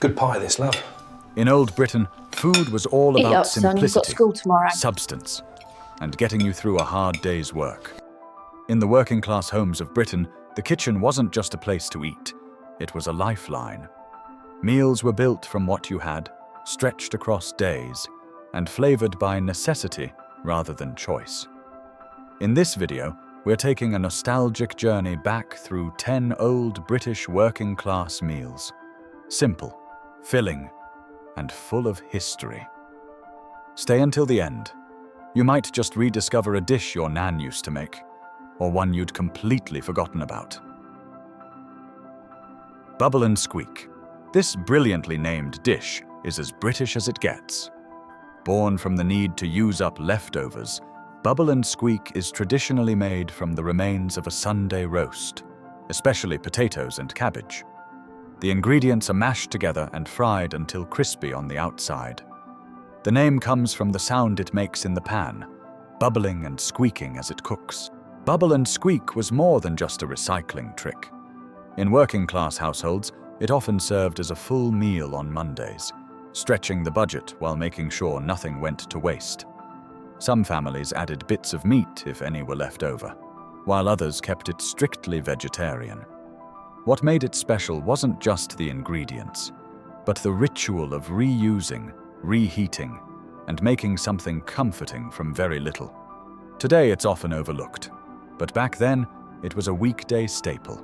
Good pie, this, love. In old Britain, food was all Eat about up, son. You've got simplicity, school tomorrow. substance, and getting you through a hard day's work. In the working-class homes of Britain, the kitchen wasn't just a place to eat. It was a lifeline. Meals were built from what you had, stretched across days, and flavored by necessity rather than choice. In this video, we're taking a nostalgic journey back through 10 old British working-class meals. Simple, filling, and full of history. Stay until the end. You might just rediscover a dish your nan used to make, or one you'd completely forgotten about. Bubble and Squeak. This brilliantly named dish is as British as it gets. Born from the need to use up leftovers, Bubble and Squeak is traditionally made from the remains of a Sunday roast, especially potatoes and cabbage. The ingredients are mashed together and fried until crispy on the outside. The name comes from the sound it makes in the pan, bubbling and squeaking as it cooks. Bubble and Squeak was more than just a recycling trick. In working-class households, it often served as a full meal on Mondays, stretching the budget while making sure nothing went to waste. Some families added bits of meat if any were left over, while others kept it strictly vegetarian. What made it special wasn't just the ingredients, but the ritual of reusing, reheating, and making something comforting from very little. Today it's often overlooked, but back then it was a weekday staple.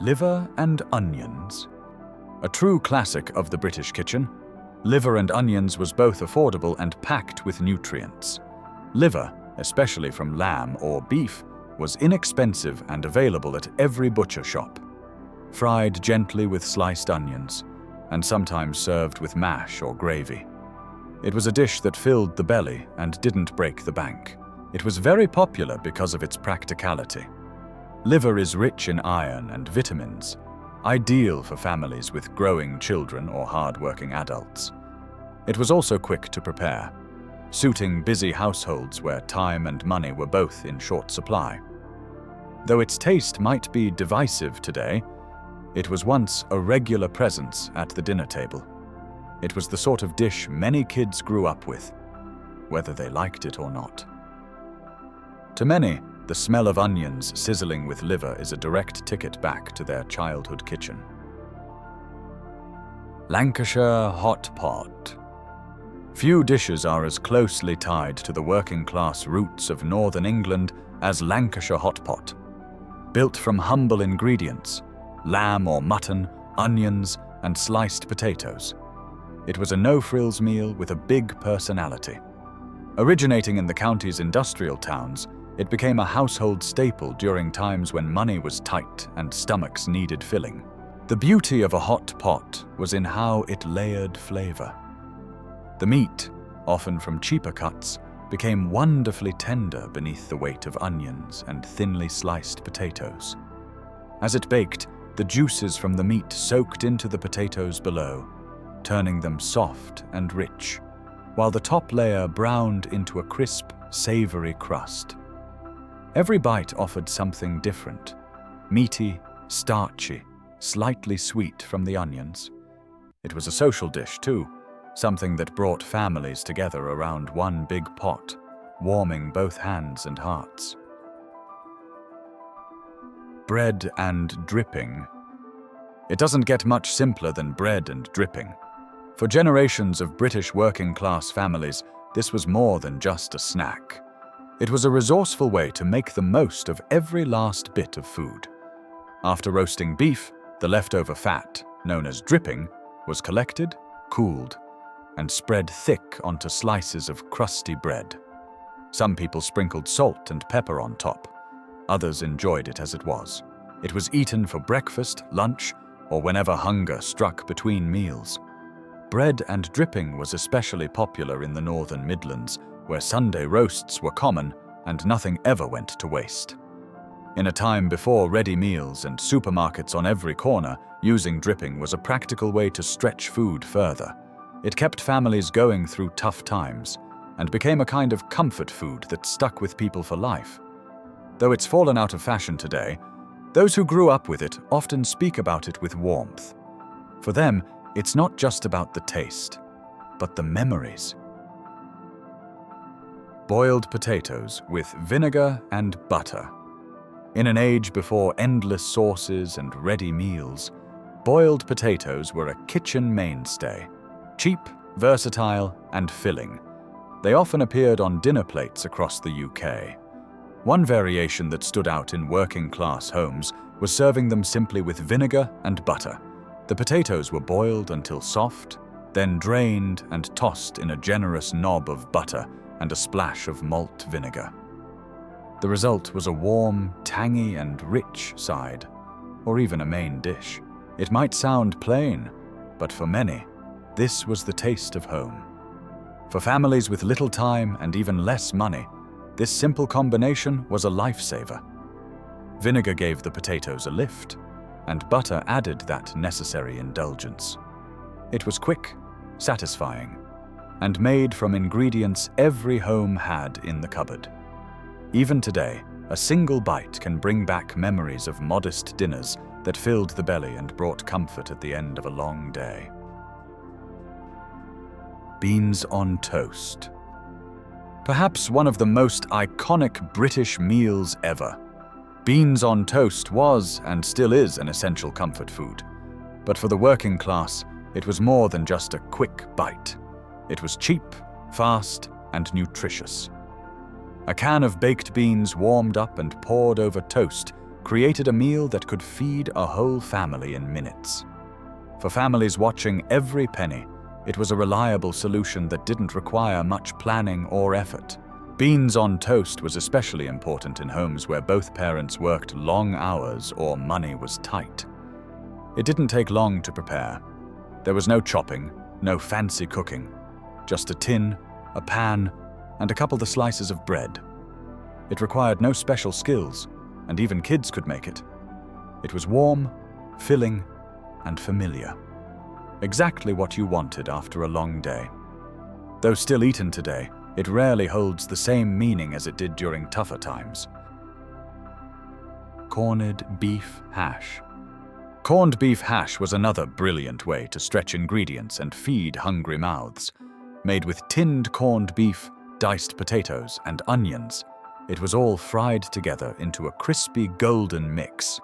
Liver and onions. A true classic of the British kitchen, liver and onions was both affordable and packed with nutrients. Liver, especially from lamb or beef, was inexpensive and available at every butcher shop. Fried gently with sliced onions, and sometimes served with mash or gravy. It was a dish that filled the belly and didn't break the bank. It was very popular because of its practicality. Liver is rich in iron and vitamins, ideal for families with growing children or hard-working adults. It was also quick to prepare, suiting busy households where time and money were both in short supply. Though its taste might be divisive today, it was once a regular presence at the dinner table. It was the sort of dish many kids grew up with, whether they liked it or not. To many, the smell of onions sizzling with liver is a direct ticket back to their childhood kitchen. Lancashire Hot Pot. Few dishes are as closely tied to the working-class roots of northern England as Lancashire Hot Pot. Built from humble ingredients, lamb or mutton, onions, and sliced potatoes. It was a no-frills meal with a big personality. Originating in the county's industrial towns, it became a household staple during times when money was tight and stomachs needed filling. The beauty of a hot pot was in how it layered flavor. The meat, often from cheaper cuts, became wonderfully tender beneath the weight of onions and thinly sliced potatoes. As it baked, the juices from the meat soaked into the potatoes below, turning them soft and rich, while the top layer browned into a crisp, savory crust. Every bite offered something different, meaty, starchy, slightly sweet from the onions. It was a social dish too, something that brought families together around one big pot, warming both hands and hearts. Bread and dripping. It doesn't get much simpler than bread and dripping. For generations of British working-class families, this was more than just a snack. It was a resourceful way to make the most of every last bit of food. After roasting beef, the leftover fat, known as dripping, was collected, cooled, and spread thick onto slices of crusty bread. Some people sprinkled salt and pepper on top. Others enjoyed it as it was. It was eaten for breakfast, lunch, or whenever hunger struck between meals. Bread and dripping was especially popular in the Northern Midlands, where Sunday roasts were common and nothing ever went to waste. In a time before ready meals and supermarkets on every corner, using dripping was a practical way to stretch food further. It kept families going through tough times and became a kind of comfort food that stuck with people for life. Though it's fallen out of fashion today, Those who grew up with it often speak about it with warmth. For them, it's not just about the taste, but the memories. Boiled potatoes with vinegar and butter. In an age before endless sauces and ready meals, boiled potatoes were a kitchen mainstay. Cheap, versatile, and filling. They often appeared on dinner plates across the UK. One variation that stood out in working-class homes was serving them simply with vinegar and butter. The potatoes were boiled until soft, then drained and tossed in a generous knob of butter and a splash of malt vinegar. The result was a warm, tangy and rich side, or even a main dish. It might sound plain, but for many, this was the taste of home. For families with little time and even less money, this simple combination was a lifesaver. Vinegar gave the potatoes a lift, and butter added that necessary indulgence. It was quick, satisfying, and made from ingredients every home had in the cupboard. Even today, a single bite can bring back memories of modest dinners that filled the belly and brought comfort at the end of a long day. Beans on toast. Perhaps one of the most iconic British meals ever. Beans on toast was and still is an essential comfort food. But for the working class, it was more than just a quick bite. It was cheap, fast, and nutritious. A can of baked beans warmed up and poured over toast created a meal that could feed a whole family in minutes. For families watching every penny, it was a reliable solution that didn't require much planning or effort. Beans on toast was especially important in homes where both parents worked long hours or money was tight. It didn't take long to prepare. There was no chopping, no fancy cooking, just a tin, a pan, and a couple of slices of bread. It required no special skills, and even kids could make it. It was warm, filling, and familiar. Exactly what you wanted after a long day. Though still eaten today, it rarely holds the same meaning as it did during tougher times. Corned beef hash. Corned beef hash was another brilliant way to stretch ingredients and feed hungry mouths. Made with tinned corned beef, diced potatoes, and onions, it was all fried together into a crispy golden mix.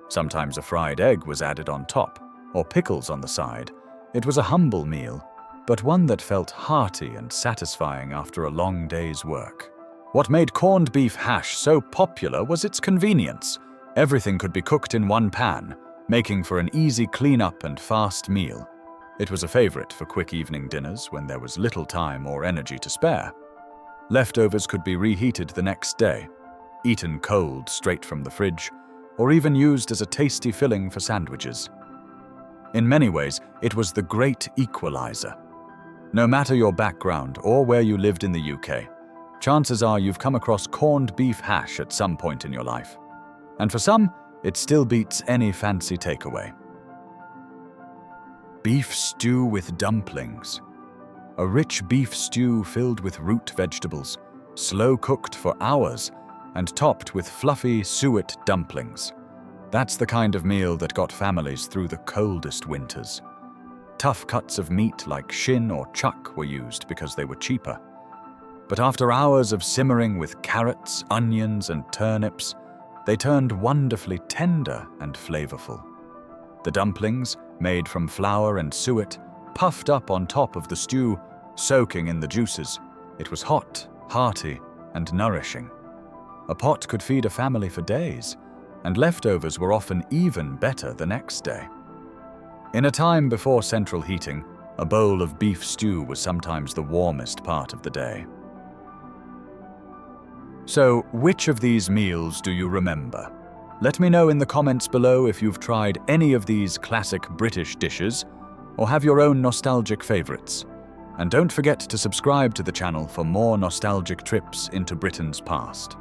Sometimes a fried egg was added on top, or pickles on the side. It was a humble meal, but one that felt hearty and satisfying after a long day's work. What made corned beef hash so popular was its convenience. Everything could be cooked in one pan, making for an easy cleanup and fast meal. It was a favorite for quick evening dinners when there was little time or energy to spare. Leftovers could be reheated the next day, eaten cold straight from the fridge, or even used as a tasty filling for sandwiches. In many ways, it was the great equalizer. No matter your background or where you lived in the UK, chances are you've come across corned beef hash at some point in your life. And for some, it still beats any fancy takeaway. Beef stew with dumplings. A rich beef stew filled with root vegetables, slow-cooked for hours, and topped with fluffy suet dumplings. That's the kind of meal that got families through the coldest winters. Tough cuts of meat like shin or chuck were used because they were cheaper. But after hours of simmering with carrots, onions, and turnips, they turned wonderfully tender and flavorful. The dumplings, made from flour and suet, puffed up on top of the stew, soaking in the juices. It was hot, hearty, and nourishing. A pot could feed a family for days, and leftovers were often even better the next day. In a time before central heating, a bowl of beef stew was sometimes the warmest part of the day. So, which of these meals do you remember? Let me know in the comments below if you've tried any of these classic British dishes, or have your own nostalgic favorites. And don't forget to subscribe to the channel for more nostalgic trips into Britain's past.